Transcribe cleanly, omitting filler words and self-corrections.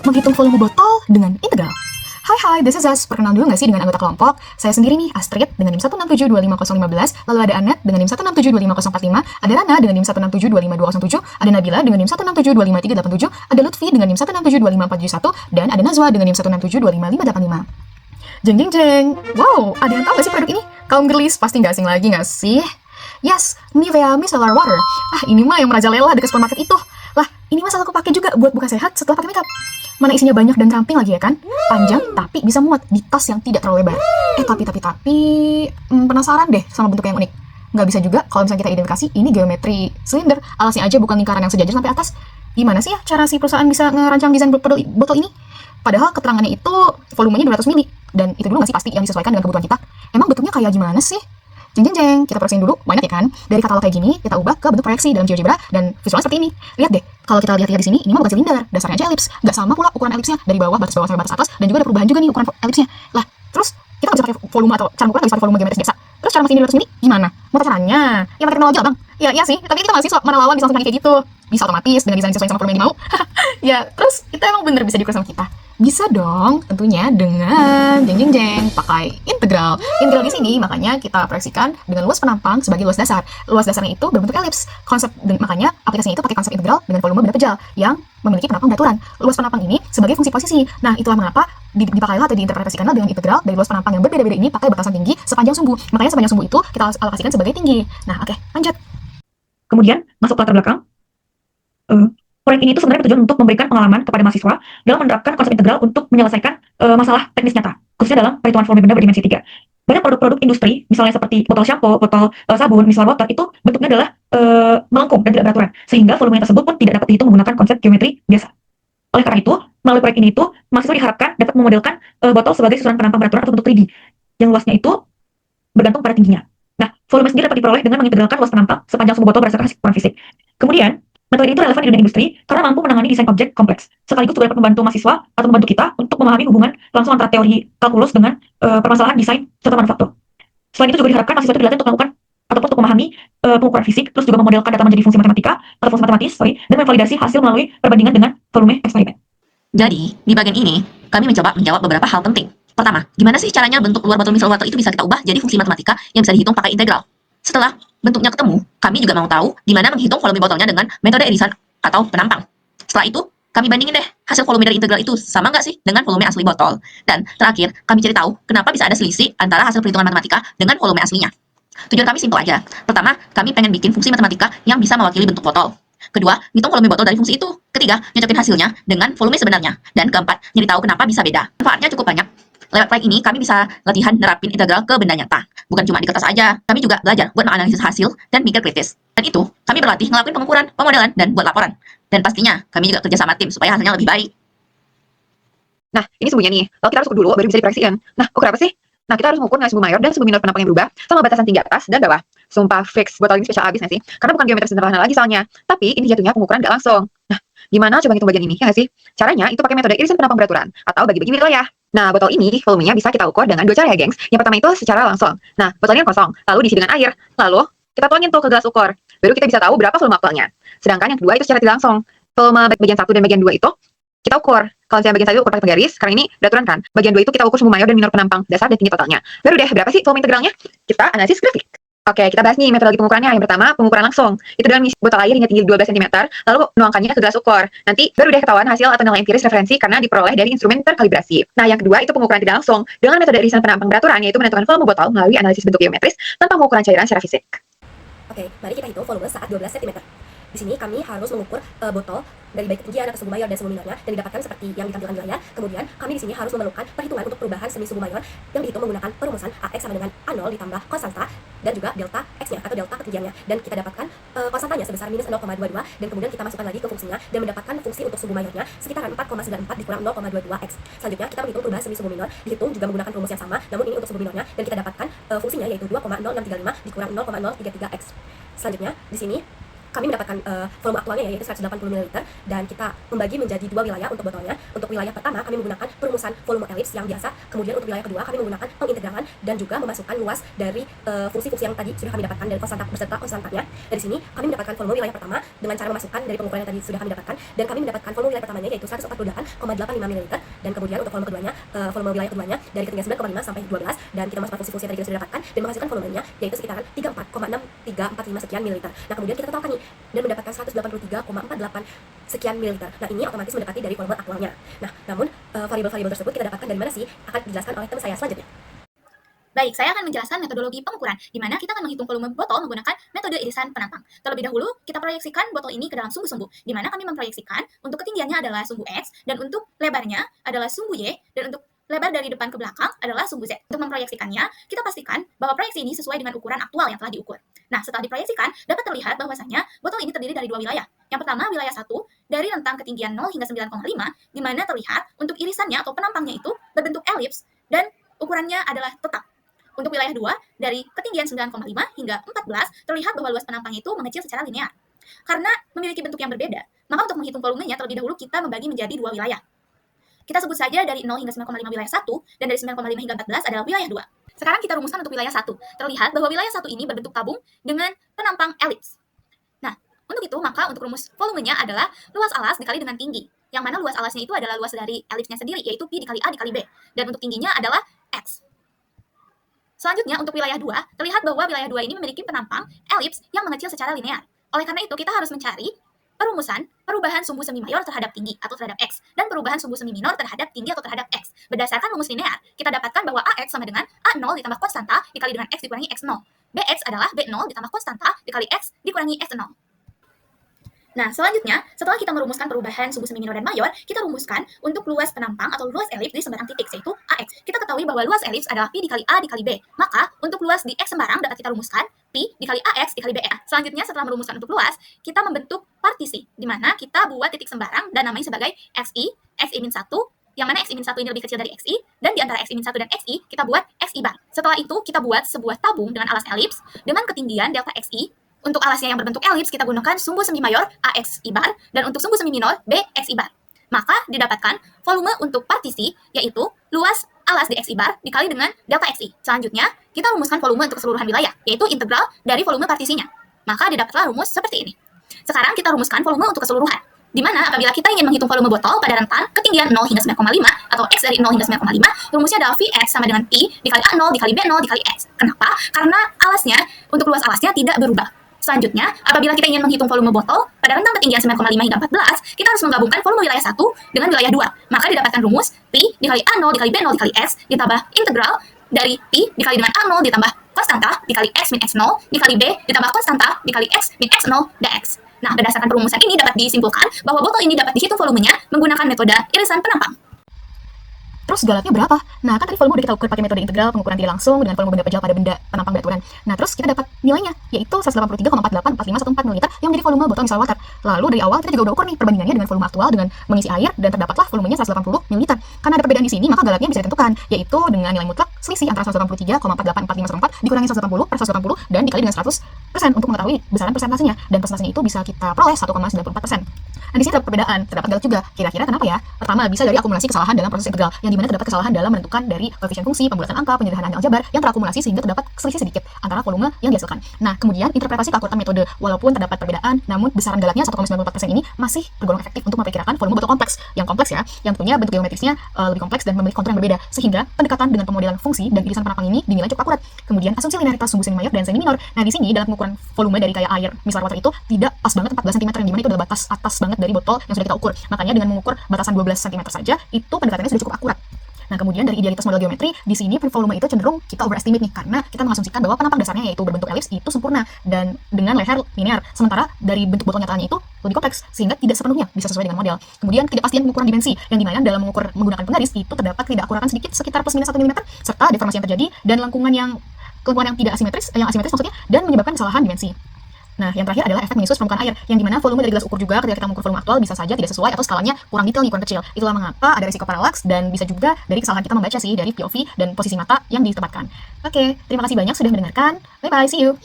menghitung volume botol dengan integral. Hai, this is us. Perkenalan dulu nggak sih dengan anggota kelompok? Saya sendiri nih, Astrid, dengan NIM 1672515, lalu ada Anet dengan NIM 1672545, ada Rana dengan NIM 1672527, ada Nabila dengan NIM 1672537, ada Lutfi dengan NIM 1672541, dan ada Nazwa dengan NIM 1672555. Jeng jeng jeng. Wow, ada yang tahu nggak sih produk ini? Kaum girlies pasti nggak asing lagi nggak sih? Yes, Nivea Micellar Water. Ini mah yang merajalela dekat supermarket itu. Lah, ini mah selalu aku pakai juga buat buka sehat setelah pakai makeup. Mana isinya banyak dan ramping lagi ya kan? Panjang tapi bisa muat di tas yang tidak terlalu lebar. Tapi penasaran deh sama bentuk yang unik. Nggak bisa juga kalau misalnya kita identifikasi ini geometri silinder, alasnya aja bukan lingkaran yang sejajar sampai atas. Gimana sih ya cara si perusahaan bisa ngerancang desain botol ini? Padahal keterangannya itu volumenya 200 mili. Dan itu dulu nggak sih pasti yang disesuaikan dengan kebutuhan kita? Emang bentuknya kayak gimana sih? Jeng, kita proyeksiin dulu, why not ya kan? Dari katalog kayak gini, kita ubah ke bentuk proyeksi dalam GeoGebra, dan visualnya seperti ini. Lihat deh, kalau kita lihat di sini, ini mah bukan silinder, dasarnya aja elips. Nggak sama pula ukuran elipsnya, dari bawah, batas bawah sampai batas atas, dan juga ada perubahan juga nih ukuran elipsnya. Lah, terus kita nggak bisa pakai volume atau cara ukuran nggak bisa pakai volume geometris biasa. Terus cara matiin 200 mili, gimana? Mau caranya? Ya pakai teknologi lah bang. Ya sih, tapi kita mahasiswa, mana lawan bisa langsung kayak gitu. Bisa otomatis, dengan desain sesuai sama volume yang dimau. Ya, terus itu emang bener bisa diukur sama kita. Bisa dong, tentunya dengan jeng pakai integral. Integral di sini makanya kita proyeksikan dengan luas penampang sebagai luas dasar. Luas dasarnya itu berbentuk elips. Makanya aplikasinya itu pakai konsep integral dengan volume benda pejal yang memiliki penampang beraturan. Luas penampang ini sebagai fungsi posisi. Nah, itulah mengapa dipakailah atau diinterpretasikanlah dengan integral dari luas penampang yang berbeda-beda ini pakai batasan tinggi sepanjang sumbu. Makanya sepanjang sumbu itu kita alokasikan sebagai tinggi. Nah, oke, lanjut. Kemudian masuk latar belakang. Proyek ini tuh sebenarnya bertujuan untuk memberikan pengalaman kepada mahasiswa dalam menerapkan konsep integral untuk menyelesaikan masalah teknis nyata, khususnya dalam perhitungan volume benda berdimensi 3. Banyak produk-produk industri, misalnya seperti botol shampoo, botol sabun, micellar water, itu bentuknya adalah melengkung dan tidak beraturan, sehingga volume tersebut pun tidak dapat dihitung menggunakan konsep geometri biasa. Oleh karena itu, melalui proyek ini tuh mahasiswa diharapkan dapat memodelkan botol sebagai susunan penampang beraturan atau bentuk 3D, yang luasnya itu bergantung pada tingginya. Nah, volume sendiri dapat diperoleh dengan mengintegralkan luas penampang sepanjang sumbu botol berdasarkan ukuran fisik. Kemudian, metode itu relevan di dunia industri karena mampu menangani desain objek kompleks, sekaligus juga dapat membantu mahasiswa atau membantu kita untuk memahami hubungan langsung antara teori kalkulus dengan permasalahan desain serta manufaktur. Selain itu juga diharapkan mahasiswa itu dilatih untuk melakukan ataupun untuk memahami pengukuran fisik, terus juga memodelkan data menjadi fungsi matematika atau fungsi matematis, dan memvalidasi hasil melalui perbandingan dengan volume eksperimen. Jadi, di bagian ini, kami mencoba menjawab beberapa hal penting. Pertama, gimana sih caranya bentuk luar botol micellar water itu bisa kita ubah jadi fungsi matematika yang bisa dihitung pakai integral? Setelah bentuknya ketemu, kami juga mau tahu di mana menghitung volume botolnya dengan metode irisan atau penampang. Setelah itu, kami bandingin deh hasil volume dari integral itu sama nggak sih dengan volume asli botol. Dan terakhir, kami cari tahu kenapa bisa ada selisih antara hasil perhitungan matematika dengan volume aslinya. Tujuan kami simpel aja. Pertama, kami pengen bikin fungsi matematika yang bisa mewakili bentuk botol. Kedua, ngitung volume botol dari fungsi itu. Ketiga, nyocokin hasilnya dengan volume sebenarnya. Dan keempat, nyari tahu kenapa bisa beda. Manfaatnya cukup banyak. Lewat proyek ini, kami bisa latihan nerapin integral ke benda nyata. Bukan cuma di kertas aja, kami juga belajar buat menganalisis hasil dan mikir kritis. Dan itu, kami berlatih ngelakuin pengukuran, pemodelan, dan buat laporan. Dan pastinya, kami juga kerja sama tim supaya hasilnya lebih baik. Nah, ini sumbunya nih. Lalu kita harus ukur dulu baru bisa diproyeksikan. Nah, ukur apa sih? Nah, kita harus mengukur nilai sumbu mayor dan sumbu minor penampang yang berubah sama batasan tinggi atas dan bawah. Sumpah fix, botol ini spesial abis nggak sih? Karena bukan geometri sederhana lagi soalnya. Tapi ini jatuhnya pengukuran nggak langsung. Nah, gimana coba ngitung bagian ini, ya nggak sih? Caranya itu pakai metode irisan penampang beraturan atau bagi-bagi wilayah. Nah, botol ini volumenya bisa kita ukur dengan dua cara ya, gengs. Yang pertama itu secara langsung. Nah, botolnya kosong, lalu diisi dengan air. Lalu kita tuangin tuh ke gelas ukur. Baru kita bisa tahu berapa volume aktualnya. Sedangkan yang kedua itu secara tidak langsung. Volume bagian 1 dan bagian 2 itu kita ukur. Kalau misalnya bagian 1 ukur pakai penggaris, karena ini beraturan kan. Bagian 2 itu kita ukur sumbu mayor dan minor penampang dasar dan tinggi totalnya. Baru deh, berapa sih volume integralnya? Kita analisis grafik. Oke, kita bahas nih metodologi pengukurannya. Yang pertama, pengukuran langsung. Itu dengan mengisi botol air hingga tinggi 12 cm, lalu menuangkannya ke gelas ukur. Nanti baru deh ketahuan hasil atau nilai empiris referensi karena diperoleh dari instrumen terkalibrasi. Nah, yang kedua itu pengukuran tidak langsung. Dengan metode irisan penampang beraturan, yaitu menentukan volume botol melalui analisis bentuk geometris tanpa pengukuran cairan secara fisik. Oke, mari kita hitung volume saat 12 cm. Di sini kami harus mengukur botol dari baik ketinggian atau sumbu mayor dan sumbu minornya dan didapatkan seperti yang ditampilkan di layar. Kemudian kami di sini harus memerlukan perhitungan untuk perubahan semi sumbu mayor yang dihitung menggunakan perumusan AX sama dengan A0 ditambah konstanta dan juga delta X-nya atau delta ketinggiannya. Dan kita dapatkan konstantanya sebesar minus 0,22 dan kemudian kita masukkan lagi ke fungsinya dan mendapatkan fungsi untuk sumbu mayornya sekitaran 4,94 dikurang 0,22 X. Selanjutnya kita menghitung perubahan semi sumbu minor, dihitung juga menggunakan rumus yang sama, namun ini untuk sumbu minornya dan kita dapatkan fungsinya yaitu 2,0635 dikurang 0,033 X. Selanjutnya di sini kami mendapatkan volume aktualnya yaitu 180 ml, dan kita membagi menjadi dua wilayah untuk botolnya. Untuk wilayah pertama kami menggunakan perumusan volume elips yang biasa, kemudian untuk wilayah kedua kami menggunakan pengintegralan dan juga memasukkan luas dari fungsi-fungsi yang tadi sudah kami dapatkan dari konstanta beserta konstantanya. Dari sini kami mendapatkan volume wilayah pertama dengan cara memasukkan dari pengukuran yang tadi sudah kami dapatkan, dan kami mendapatkan volume wilayah pertamanya yaitu 148,85 ml, dan kemudian untuk volume keduanya, volume wilayah keduanya dari ketinggian 9,5 sampai 12, dan kita masukkan fungsi-fungsi yang tadi kita sudah dapatkan dan menghasilkan volumenya yaitu sekitaran 34,6345 sekian mililiter. Nah, kemudian kita totalkan nih dan mendapatkan 183,48 sekian mililiter. Nah, ini otomatis mendekati dari volume aktualnya. Nah, namun variabel-variabel tersebut kita dapatkan dari mana sih? Akan dijelaskan oleh teman saya selanjutnya. Baik, saya akan menjelaskan metodologi pengukuran, di mana kita akan menghitung volume botol menggunakan metode irisan penampang. Terlebih dahulu, kita proyeksikan botol ini ke dalam sumbu-sumbu, di mana kami memproyeksikan untuk ketinggiannya adalah sumbu X, dan untuk lebarnya adalah sumbu Y, dan untuk lebar dari depan ke belakang adalah sumbu Z. Untuk memproyeksikannya, kita pastikan bahwa proyeksi ini sesuai dengan ukuran aktual yang telah diukur. Nah, setelah diproyeksikan, dapat terlihat bahwasanya botol ini terdiri dari dua wilayah. Yang pertama, wilayah 1, dari rentang ketinggian 0 hingga 9,5, di mana terlihat untuk irisannya atau penampangnya itu berbentuk elips, dan ukurannya adalah tetap. Untuk wilayah 2, dari ketinggian 9,5 hingga 14, terlihat bahwa luas penampangnya itu mengecil secara linear. Karena memiliki bentuk yang berbeda, maka untuk menghitung volumenya terlebih dahulu kita membagi menjadi dua wilayah. Kita sebut saja dari 0 hingga 9,5 wilayah 1, dan dari 9,5 hingga 14 adalah wilayah 2. Sekarang kita rumuskan untuk wilayah 1. Terlihat bahwa wilayah 1 ini berbentuk tabung dengan penampang elips. Nah, untuk itu maka untuk rumus volumenya adalah luas alas dikali dengan tinggi. Yang mana luas alasnya itu adalah luas dari elipsnya sendiri, yaitu pi dikali A dikali B. Dan untuk tingginya adalah X. Selanjutnya, untuk wilayah 2, terlihat bahwa wilayah 2 ini memiliki penampang elips yang mengecil secara linear. Oleh karena itu, kita harus mencari perumusan perubahan sumbu semi mayor terhadap tinggi atau terhadap X, dan perubahan sumbu semi minor terhadap tinggi atau terhadap X. Berdasarkan rumus linear, kita dapatkan bahwa AX sama dengan A0 ditambah konstanta dikali dengan X dikurangi X0. BX adalah B0 ditambah konstanta dikali X dikurangi X0. Nah, selanjutnya, setelah kita merumuskan perubahan sumbu semi minor dan mayor, kita rumuskan untuk luas penampang atau luas elips di sembarang titik, yaitu AX. Kita ketahui bahwa luas elips adalah pi dikali A dikali B. Maka, untuk luas di X sembarang dapat kita rumuskan pi dikali AX dikali BX. Selanjutnya, setelah merumuskan untuk luas, kita membentuk partisi, di mana kita buat titik sembarang dan namanya sebagai XI, XI-1, yang mana XI-1 ini lebih kecil dari XI, dan di antara XI-1 dan XI, kita buat XI bar. Setelah itu, kita buat sebuah tabung dengan alas elips, dengan ketinggian delta XI. Untuk alasnya yang berbentuk elips, kita gunakan sumbu semi mayor AXI bar, dan untuk sumbu semi minor BXI bar. Maka didapatkan volume untuk partisi, yaitu luas alas di XI bar dikali dengan delta XI. Selanjutnya, kita rumuskan volume untuk keseluruhan wilayah, yaitu integral dari volume partisinya. Maka didapatlah rumus seperti ini. Sekarang kita rumuskan volume untuk keseluruhan, di mana apabila kita ingin menghitung volume botol pada rentang ketinggian 0 hingga 9,5 atau X dari 0 hingga 9,5, rumusnya adalah Vx sama dengan Pi dikali A0 dikali B0 dikali X. Kenapa? Karena alasnya, untuk luas alasnya tidak berubah. Selanjutnya, apabila kita ingin menghitung volume botol pada rentang ketinggian 9,5 hingga 14, kita harus menggabungkan volume wilayah 1 dengan wilayah 2. Maka didapatkan rumus Pi dikali A0 dikali B0 dikali X ditambah integral dari Pi dikali dengan A0 ditambah konstanta dikali X min X0 dikali B ditambah konstanta dikali X min X0 dx. Nah, berdasarkan perumusan ini dapat disimpulkan bahwa botol ini dapat dihitung volumenya menggunakan metode irisan penampang. Terus galatnya berapa? Nah, kan tadi volume udah kita ukur pakai metode integral, pengukuran tidak langsung dengan volume benda pejal pada benda penampang beraturan. Nah, terus kita dapat nilainya, yaitu 183,484514 ml yang menjadi volume botol mineral water. Lalu dari awal kita juga udah ukur nih perbandingannya dengan volume aktual dengan mengisi air, dan terdapatlah volumenya 180 ml. Karena ada perbedaan di sini, maka galatnya bisa ditentukan, yaitu dengan nilai mutlak selisih antara 183,484514 dikurangi 180 per 180 dan dikali dengan 100% untuk mengetahui besaran persentasenya. Dan persentasenya itu bisa kita peroleh 1,94%. Nah, di sini terdapat perbedaan, terdapat galat juga. Kira-kira kenapa ya? Pertama, bisa dari akumulasi kesalahan dalam proses integral, yang dimana terdapat kesalahan dalam menentukan dari koefisien fungsi, pembulatan angka, penyederhanaan aljabar yang terakumulasi sehingga terdapat selisih sedikit antara volume yang dihasilkan. Nah, kemudian interpretasi keakuratan metode, walaupun terdapat perbedaan, namun besaran galatnya 1,94% ini masih tergolong efektif untuk memperkirakan volume botol kompleks. Yang kompleks ya, yang tentunya bentuk geometrisnya lebih kompleks dan memiliki kontur yang berbeda, sehingga pendekatan dengan pemodelan fungsi dan irisan penampang ini dinilai cukup akurat. Kemudian asumsi linearitas sumbu semi mayor dan semi minor. Nah, di sini dalam pengukuran volume dari kayak air micellar water itu tidak pas banget 14 cm, yang dimana itu adalah batas atas banget dari botol yang sudah kita ukur. Makanya dengan mengukur batasan 12 cm saja, itu pendekatannya sudah cukup akurat. Nah, kemudian dari idealitas model geometri, di sini volume itu cenderung kita overestimate nih, karena kita mengasumsikan bahwa penampang dasarnya yaitu berbentuk elips itu sempurna dan dengan leher linear, sementara dari bentuk botol nyatanya itu lebih kompleks sehingga tidak sepenuhnya bisa sesuai dengan model. Kemudian ketidakpastian pengukuran dimensi, yang dimana dalam mengukur menggunakan penggaris itu terdapat ketidakakuratan sedikit sekitar plus minus 1 mm, serta deformasi yang terjadi dan lengkungan yang tidak asimetris, yang asimetris maksudnya, dan menyebabkan kesalahan dimensi. Nah, yang terakhir adalah efek minisus permukaan air, yang dimana volume dari gelas ukur juga ketika kita mengukur volume aktual bisa saja tidak sesuai atau skalanya kurang detail nih, kurang kecil. Itulah mengapa ada risiko paralaks dan bisa juga dari kesalahan kita membaca sih dari POV dan posisi mata yang ditempatkan. Oke, terima kasih banyak sudah mendengarkan. Bye bye, see you.